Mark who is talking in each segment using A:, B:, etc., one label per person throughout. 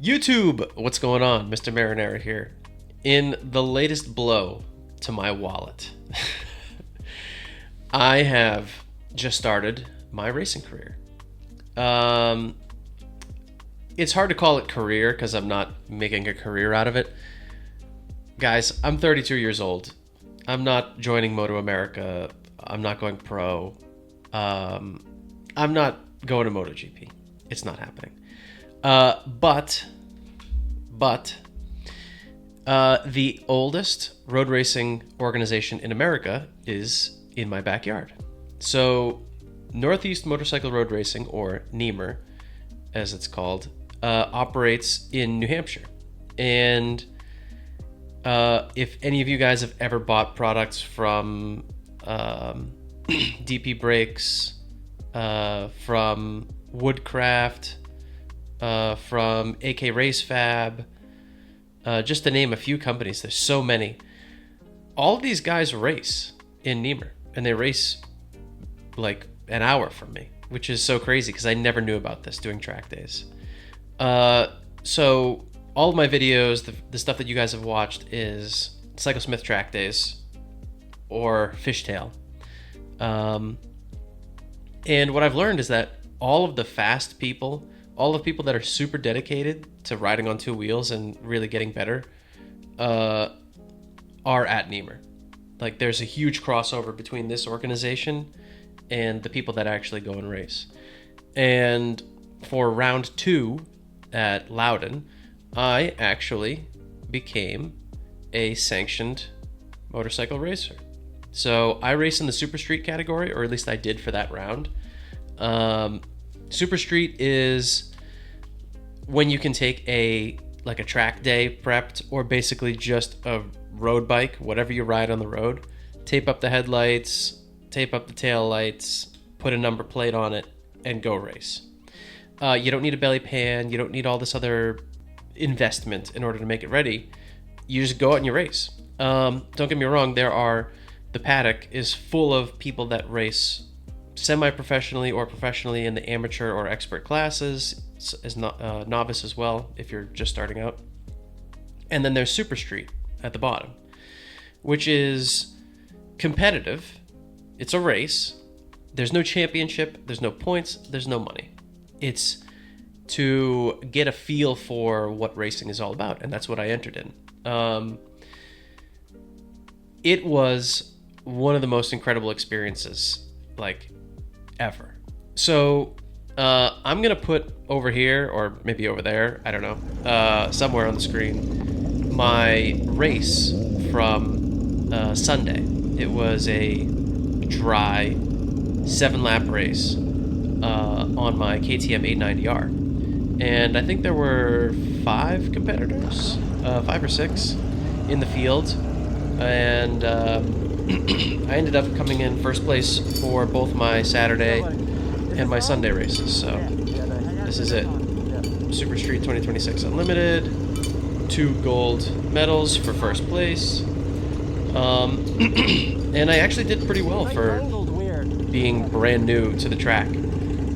A: YouTube, what's going on? Mr. Marinara here. In the latest blow to my wallet, I have just started my racing career. It's hard to call it career because I'm not making a career out of it. Guys, I'm 32 years old. I'm not joining Moto America. I'm not going pro. I'm not going to MotoGP. It's not happening. But the oldest road racing organization in America is in my backyard. So Northeast Motorcycle Road Racing, or NEMRR, as it's called, operates in New Hampshire. And if any of you guys have ever bought products from DP Brakes, from Woodcraft, from AK Race Fab, just to name a few companies, there's so many. All of these guys race in NEMRR, and they race like an hour from me, which is so crazy because I never knew about this doing track days. So all of my videos, the stuff that you guys have watched is Cyclesmith track days or Fishtail. And what I've learned is that all of the fast people, all the people that are super dedicated to riding on two wheels and really getting better, are at NEMRR. Like, there's a huge crossover between this organization and the people that actually go and race. And for round 2 at Loudon, I actually became a sanctioned motorcycle racer. So I race in the Super Street category, or at least I did for that round. Super Street is when you can take a track day prepped, or basically just a road bike, whatever you ride on the road, tape up the headlights, tape up the tail lights, put a number plate on it, and go race. You don't need a belly pan. You don't need all this other investment in order to make it ready. You just go out and you race. Don't get me wrong, the paddock is full of people that race semi-professionally or professionally in the amateur or expert classes, as novice as well if you're just starting out. And then there's Super Street at the bottom, which is competitive. It's a race. There's no championship, there's no points, there's no money. It's to get a feel for what racing is all about, and that's what I entered in. It was one of the most incredible experiences, ever. So I'm gonna put over here, or maybe over there, I don't know, somewhere on the screen, my race from Sunday. It was a dry 7-lap race on my KTM 890R. And I think there were 5 competitors, 5 or 6 in the field. And I ended up coming in first place for both my Saturday and my Sunday races. So this is it. Super Street 2026 Unlimited, 2 gold medals for first place. And I actually did pretty well for being brand new to the track.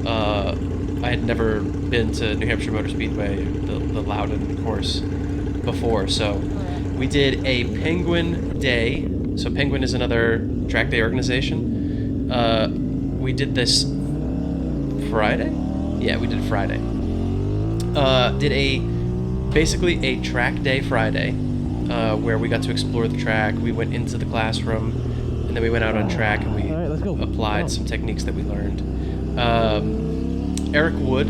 A: I had never been to New Hampshire Motor Speedway, the Loudon course, before. So we did a Penguin Day. So Penguin is another track day organization. We did this Friday? Yeah, we did Friday. Basically a track day Friday, where we got to explore the track. We went into the classroom, and then we went out on track and we applied some techniques that we learned. Eric Wood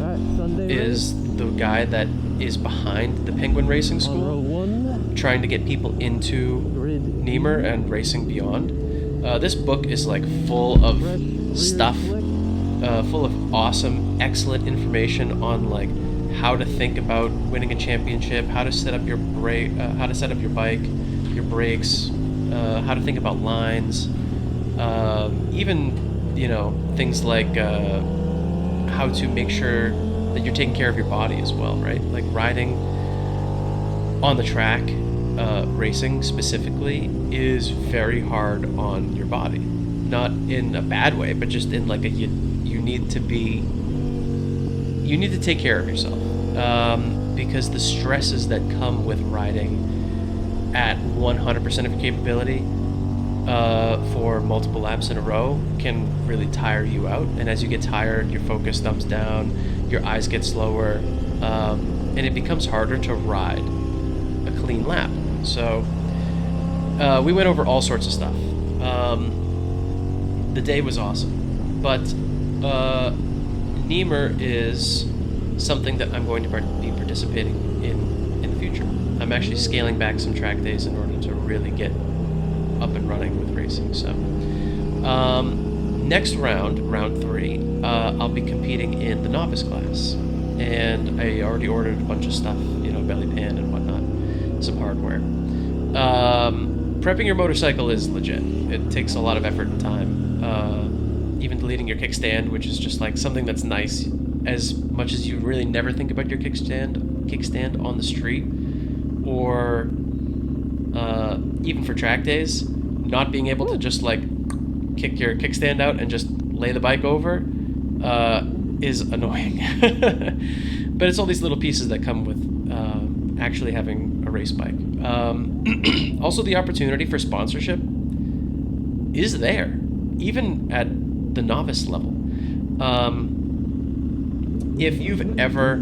A: is the guy that is behind the Penguin Racing School, trying to get people into NEMRR and racing beyond. This book is full of stuff, full of awesome, excellent information on how to think about winning a championship, how to set up your how to set up your bike, your brakes, how to think about lines, even things like how to make sure that you're taking care of your body as well, right? Like riding on the track, racing specifically, is very hard on your body. Not in a bad way, but just in you need to take care of yourself. because the stresses that come with riding at 100% of your capability for multiple laps in a row can really tire you out. And as you get tired, your focus thumbs down, your eyes get slower, and it becomes harder to ride a clean lap. So we went over all sorts of stuff. The day was awesome, but NEMRR is something that I'm going to be participating in the future. I'm actually scaling back some track days in order to really get up and running with racing. So next round 3, I'll be competing in the novice class, and I already ordered a bunch of stuff, belly pan and whatnot, some hardware. Prepping your motorcycle is legit. It takes a lot of effort and time. Even deleting your kickstand, which is just like something that's nice, as much as you really never think about your kickstand on the street, or even for track days, not being able to just like kick your kickstand out and just lay the bike over is annoying. But it's all these little pieces that come with actually having a race bike. Also, the opportunity for sponsorship is there, even at the novice level. If you've ever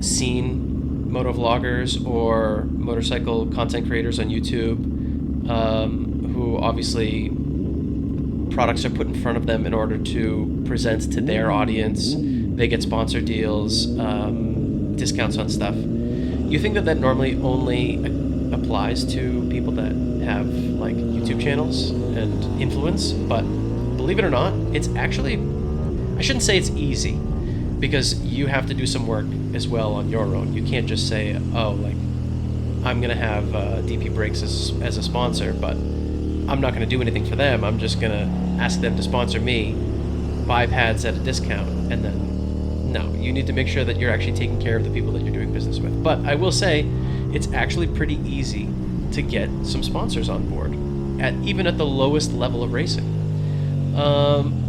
A: seen motovloggers or motorcycle content creators on YouTube, who obviously products are put in front of them in order to present to their audience, they get sponsor deals, discounts on stuff. You think that normally only applies to people that have like YouTube channels and influence, but believe it or not, it's actually, I shouldn't say it's easy, because you have to do some work as well on your own. You can't just say, oh, like, I'm going to have DP Brakes as a sponsor, but I'm not going to do anything for them. I'm just going to ask them to sponsor me, buy pads at a discount, and then, no, you need to make sure that you're actually taking care of the people that you're doing business with. But I will say, it's actually pretty easy to get some sponsors on board, even at the lowest level of racing,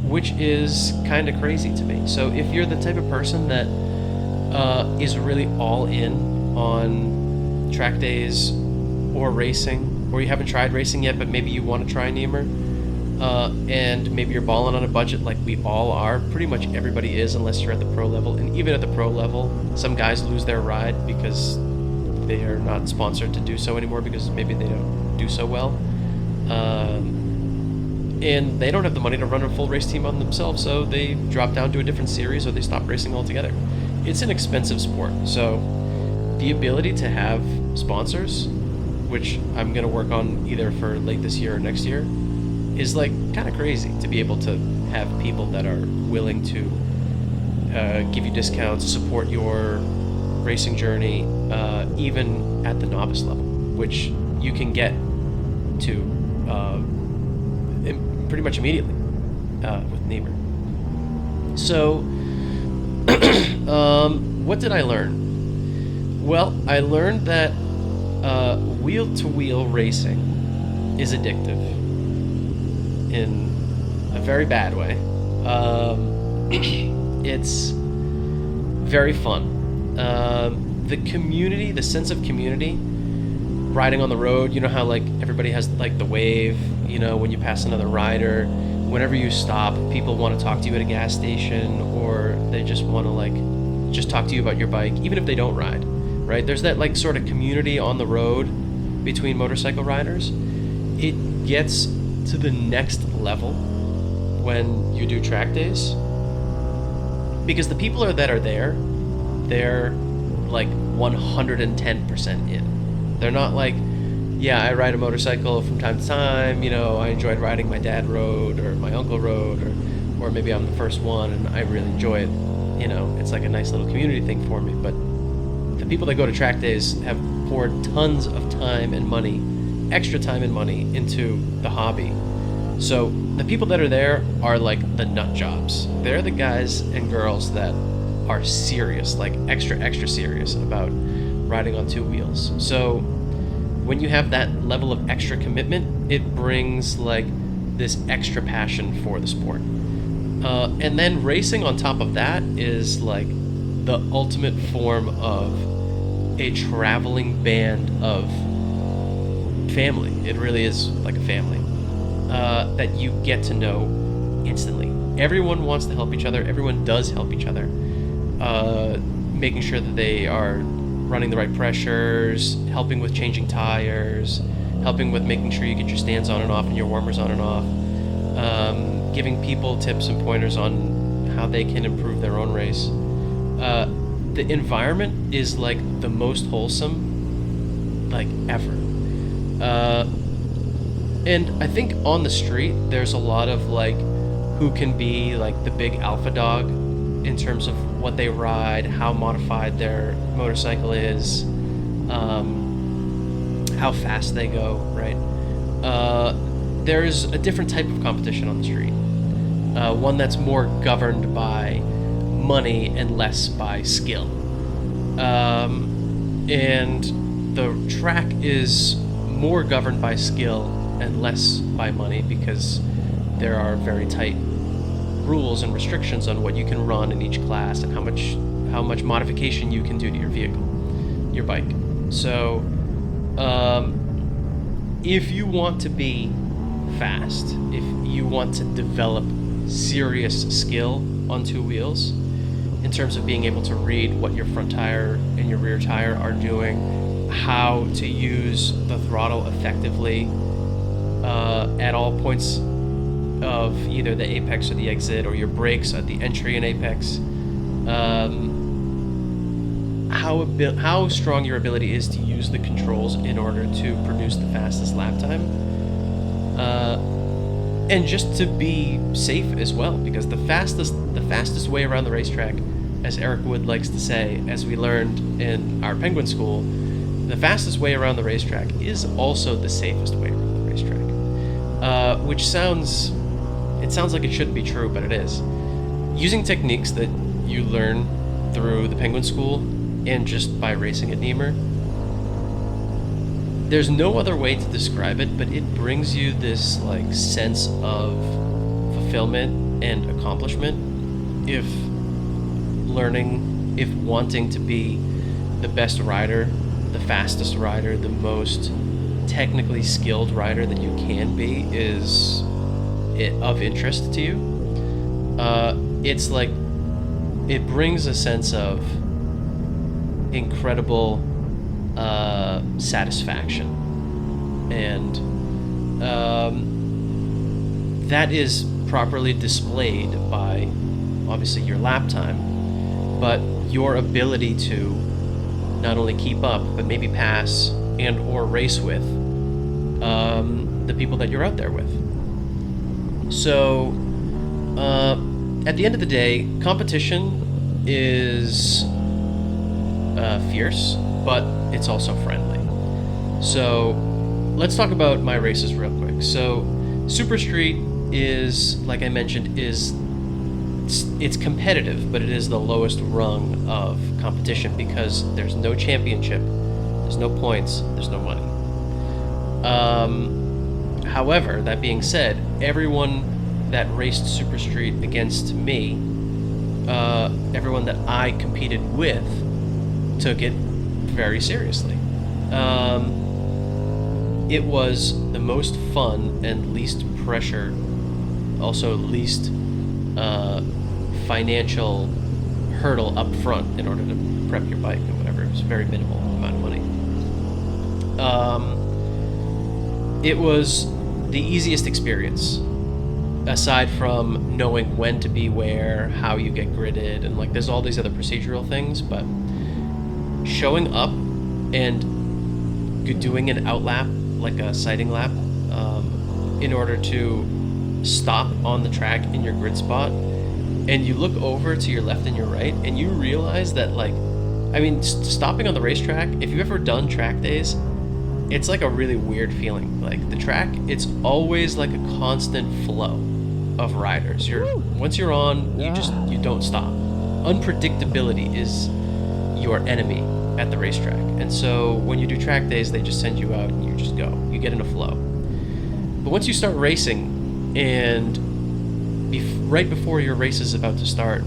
A: which is kind of crazy to me. So if you're the type of person that is really all in on track days or racing, or you haven't tried racing yet, but maybe you want to try NEMRR, and maybe you're balling on a budget like we all are. Pretty much everybody is, unless you're at the pro level. And even at the pro level, some guys lose their ride because they are not sponsored to do so anymore, because maybe they don't do so well. And they don't have the money to run a full race team on themselves, so they drop down to a different series or they stop racing altogether. It's an expensive sport, so the ability to have sponsors, which I'm going to work on either for late this year or next year, is like kind of crazy to be able to have people that are willing to give you discounts, support your racing journey, even at the novice level, which you can get to pretty much immediately with NEMRR. So, what did I learn? Well, I learned that wheel-to-wheel racing is addictive in a very bad way. It's very fun. The community, the sense of community, riding on the road, you know how like everybody has like the wave, when you pass another rider, whenever you stop, people want to talk to you at a gas station, or they just want to like just talk to you about your bike, even if they don't ride, right? There's that like sort of community on the road between motorcycle riders. It gets to the next level when you do track days, because the people that are there, they're like 110% in. They're not like, yeah, I ride a motorcycle from time to time, I enjoyed riding my dad rode or my uncle rode, or maybe I'm the first one and I really enjoy it. It's like a nice little community thing for me. But the people that go to track days have poured tons of time and money, extra time and money, into the hobby. So the people that are there are like the nut jobs. They're the guys and girls that are serious, like extra serious about riding on two wheels. So when you have that level of extra commitment, it brings like this extra passion for the sport. And then racing on top of that is like the ultimate form of a traveling band of family. It really is like a family that you get to know instantly. Everyone wants to help each other. Everyone does help each other. Making sure that they are running the right pressures, helping with changing tires, helping with making sure you get your stands on and off and your warmers on and off, giving people tips and pointers on how they can improve their own race. The environment is like the most wholesome like ever. And I think on the street there's a lot of like who can be like the big alpha dog in terms of what they ride, how modified their motorcycle is, how fast they go, right? There's a different type of competition on the street. One that's more governed by money and less by skill. And the track is more governed by skill and less by money because there are very tight rules and restrictions on what you can run in each class and how much modification you can do to your vehicle, your bike. So if you want to be fast, if you want to develop serious skill on two wheels in terms of being able to read what your front tire and your rear tire are doing, how to use the throttle effectively at all points of either the apex or the exit, or your brakes at the entry and apex, how strong your ability is to use the controls in order to produce the fastest lap time, and just to be safe as well, because the fastest way around the racetrack, as Eric Wood likes to say, as we learned in our Penguin School, the fastest way around the racetrack is also the safest way around the racetrack, which sounds like it shouldn't be true, but it is. Using techniques that you learn through the Penguin School and just by racing at NEMRR, there's no other way to describe it, but it brings you this like sense of fulfillment and accomplishment if wanting to be the best rider, the fastest rider, the most technically skilled rider that you can be is of interest to you. It's like it brings a sense of incredible satisfaction, and that is properly displayed by obviously your lap time, but your ability to not only keep up but maybe pass and or race with the people that you're out there with. So at the end of the day, competition is fierce, but it's also friendly. So let's talk about my races real quick. So Super Street is, like I mentioned, it's competitive, but it is the lowest rung of competition because there's no championship, there's no points, there's no money. However, that being said, everyone that raced Super Street against me, everyone that I competed with, took it very seriously. It was the most fun and least pressure, also least financial hurdle up front in order to prep your bike and whatever. It was a very minimal amount of money. It was the easiest experience, aside from knowing when to be where, how you get gridded, and like there's all these other procedural things, but showing up and doing an outlap, like a sighting lap, in order to stop on the track in your grid spot, and you look over to your left and your right, and you realize that, like, I mean, stopping on the racetrack, if you've ever done track days, it's like a really weird feeling. Like the track, it's always like a constant flow of riders. Once you're on, you don't stop. Unpredictability is your enemy at the racetrack, and so when you do track days, they just send you out and you just go. You get in a flow. But once you start racing, and right before your race is about to start,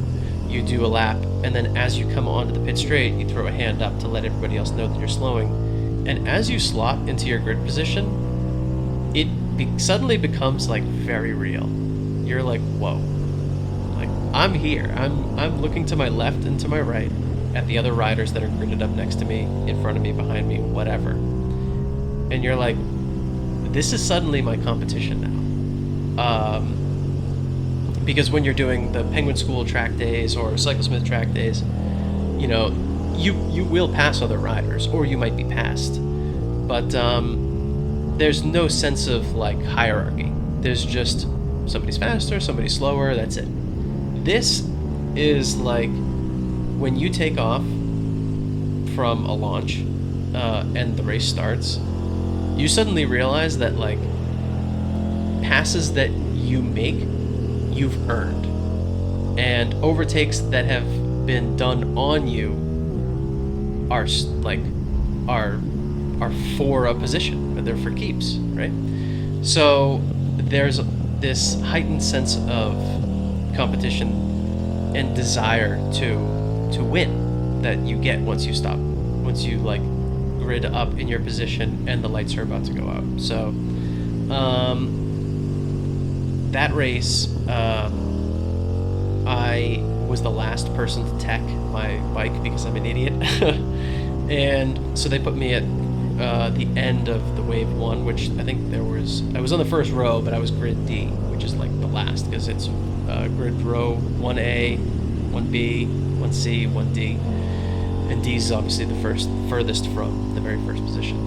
A: you do a lap, and then as you come onto the pit straight, you throw a hand up to let everybody else know that you're slowing. And as you slot into your grid position, it suddenly becomes like very real. You're like, whoa, like I'm here. I'm looking to my left and to my right at the other riders that are gridded up next to me, in front of me, behind me, whatever. And you're like, this is suddenly my competition now. Because when you're doing the Penguin School track days or Cyclesmith track days, you know, you will pass other riders, or you might be passed. But there's no sense of like hierarchy. There's just somebody's faster, somebody's slower, that's it. This is like when you take off from a launch and the race starts, you suddenly realize that like passes that you make, you've earned, and overtakes that have been done on you are for a position, they're for keeps, right? So there's this heightened sense of competition and desire to win that you get once you like grid up in your position and the lights are about to go out. So that race, I was the last person to tech my bike because I'm an idiot. And so they put me at the end of the wave 1, which I think I was on the first row, but I was grid D, which is like the last, because it's grid row 1A, 1B, 1C, 1D, and D is obviously the furthest from the very first position.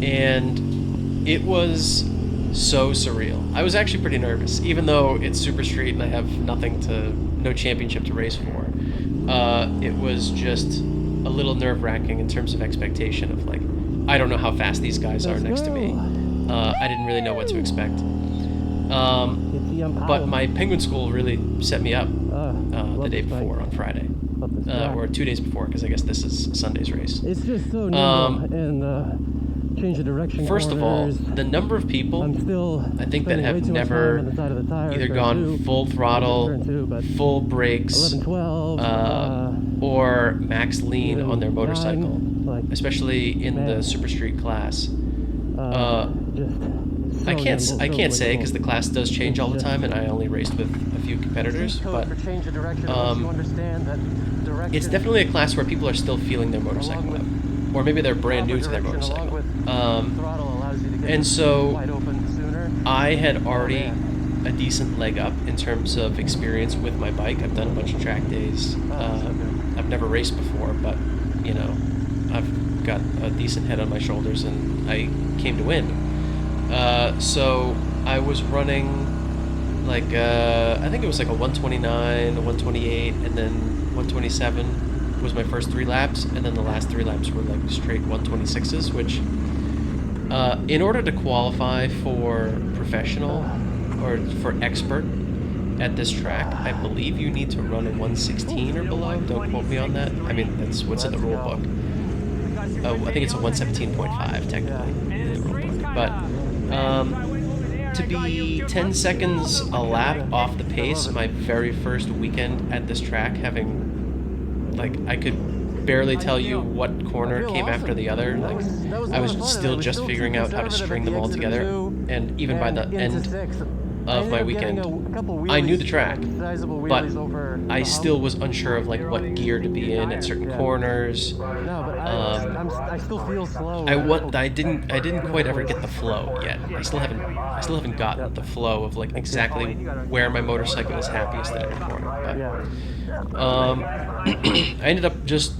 A: And it was so surreal. I was actually pretty nervous, even though it's super street and I have no championship to race for. It was just a little nerve-wracking in terms of expectation of like, I don't know how fast these guys are next to me. I didn't really know what to expect. But my Penguin School really set me up the day before on Friday. Or 2 days before, because I guess this is Sunday's race.
B: It's just so nimble and change the direction.
A: First of all, the number of people I think that have never either gone full throttle, full brakes,
B: 11, 12,
A: or max lean on their motorcycle, especially in the super street class. I can't say because the class does change all the time, and I only raced with a few competitors, but it's definitely a class where people are still feeling their motorcycle out, or maybe they're brand new to their motorcycle. And so I had already a decent leg up in terms of experience with my bike. I've done a bunch of track days. I've never raced before, but you know, I've got a decent head on my shoulders, and I came to win. So I was running like I think it was like a 129, a 128, and then 127 was my first 3 laps, and then the last 3 laps were like straight 126s, which in order to qualify for professional or for expert at this track, I believe you need to run a 116 or below. Don't quote me on that. I mean, that's what's in the rule book. I think it's a 117.5 technically in the rule book. But to be 10 seconds a lap off the pace, my very first weekend at this track, having like I could barely tell you what corner came after the other. Like I was still just figuring out how to string them all together, and even by the end of my weekend, I knew the track, but I still was unsure of like what gear to be in at certain corners.
B: I still feel slow.
A: I didn't quite ever get the flow yet. I still haven't gotten the flow of like exactly where my motorcycle is happiest at every corner. But I ended up just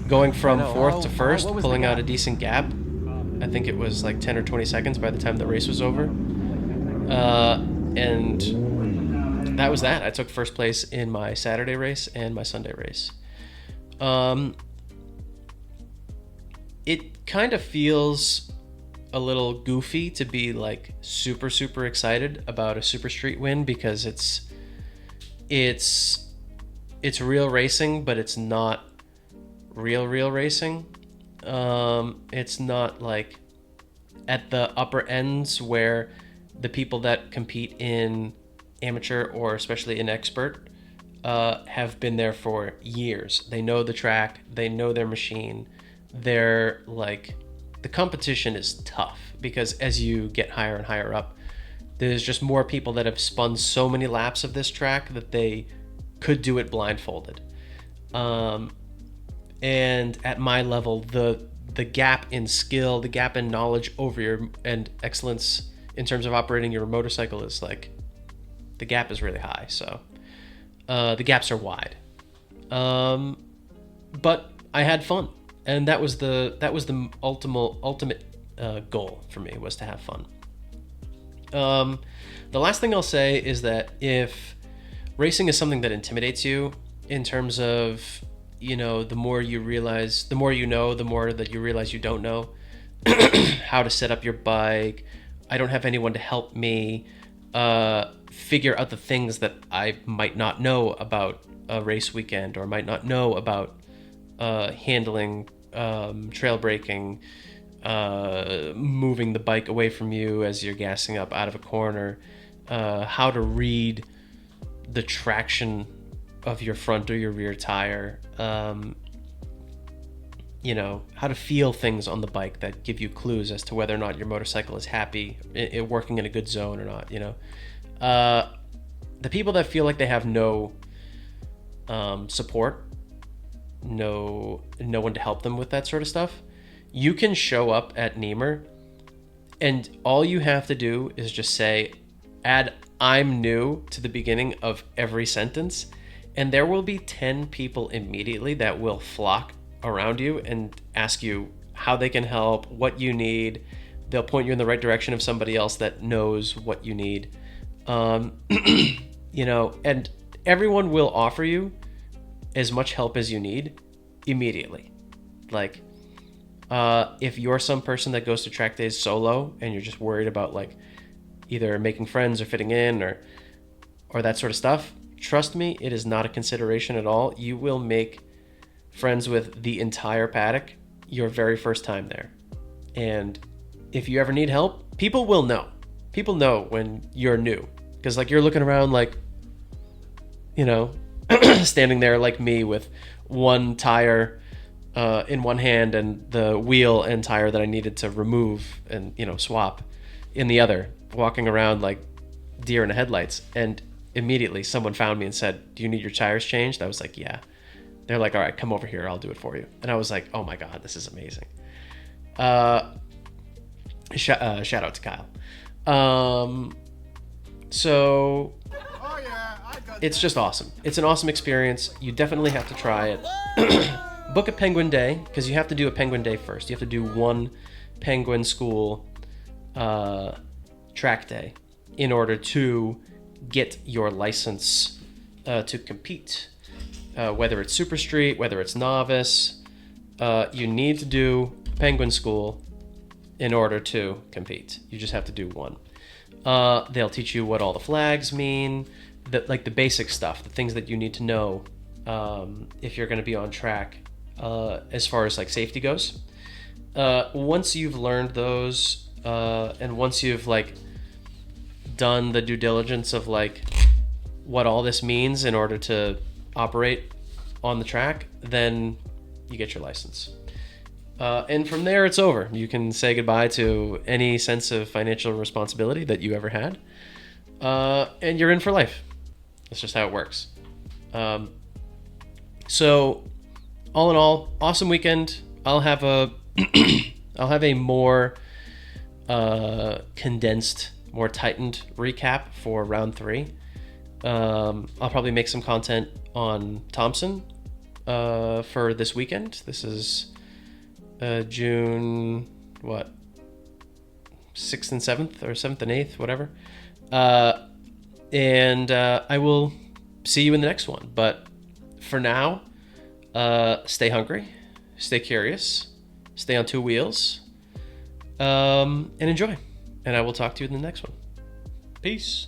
A: going from 4th to 1st, pulling out a decent gap. I think it was like 10 or 20 seconds by the time the race was over. And that was that. I took first place in my Saturday race and my Sunday race. It kind of feels a little goofy to be like super, super excited about a super street win, because it's real racing, but it's not real racing. It's not like at the upper ends where the people that compete in amateur or especially in expert have been there for years. They know the track, they know their machine. They're like, the competition is tough because as you get higher and higher up, there's just more people that have spun so many laps of this track that they could do it blindfolded. And at my level, the gap in skill, the gap in knowledge and excellence in terms of operating your motorcycle is like, the gap is really high. So the gaps are wide. But I had fun, and that was the ultimate goal for me, was to have fun. The last thing I'll say is that if racing is something that intimidates you, in terms of, the more you realize, the more you know, the more that you realize you don't know how to set up your bike. I don't have anyone to help me figure out the things that I might not know about a race weekend, or might not know about handling trail braking, moving the bike away from you as you're gassing up out of a corner, how to read the traction of your front or your rear tire, how to feel things on the bike that give you clues as to whether or not your motorcycle is happy, working in a good zone or not. The people that feel like they have no support, no one to help them with that sort of stuff, you can show up at NEMRR, and all you have to do is just add "I'm new" to the beginning of every sentence, and there will be 10 people immediately that will flock around you and ask you how they can help, what you need. They'll point you in the right direction of somebody else that knows what you need. And everyone will offer you as much help as you need immediately. Like, if you're some person that goes to track days solo and you're just worried about like either making friends or fitting in or that sort of stuff, trust me, it is not a consideration at all. You will make friends with the entire paddock your very first time there. And if you ever need help, people will know. People know when you're new, because like you're looking around like, standing there like me with one tire in one hand and the wheel and tire that I needed to remove and swap in the other, walking around like deer in the headlights. And immediately someone found me and said, "Do you need your tires changed?" I was like, "Yeah." They're like, "All right, come over here, I'll do it for you." And I was like, "Oh my god, this is amazing." Shout out to Kyle. So it's just awesome. It's an awesome experience. You definitely have to try it. Book a Penguin Day, because you have to do a Penguin Day first. You have to do one Penguin School track day in order to get your license to compete. Whether it's Super Street, whether it's Novice, you need to do Penguin School in order to compete. You just have to do one. They'll teach you what all the flags mean, the basic stuff, the things that you need to know if you're going to be on track as far as like safety goes. Once you've learned those, and once you've like done the due diligence of like what all this means in order to operate on the track, then you get your license. And from there, it's over. You can say goodbye to any sense of financial responsibility that you ever had. And you're in for life. That's just how it works. So all in all, awesome weekend. I'll have a more condensed, more tightened recap for round 3. I'll probably make some content on Thompson for this weekend. This is June 6th and 7th, or 7th and 8th, whatever. And I will see you in the next one. But for now, stay hungry, stay curious, stay on 2 wheels, and enjoy. And I will talk to you in the next one. Peace.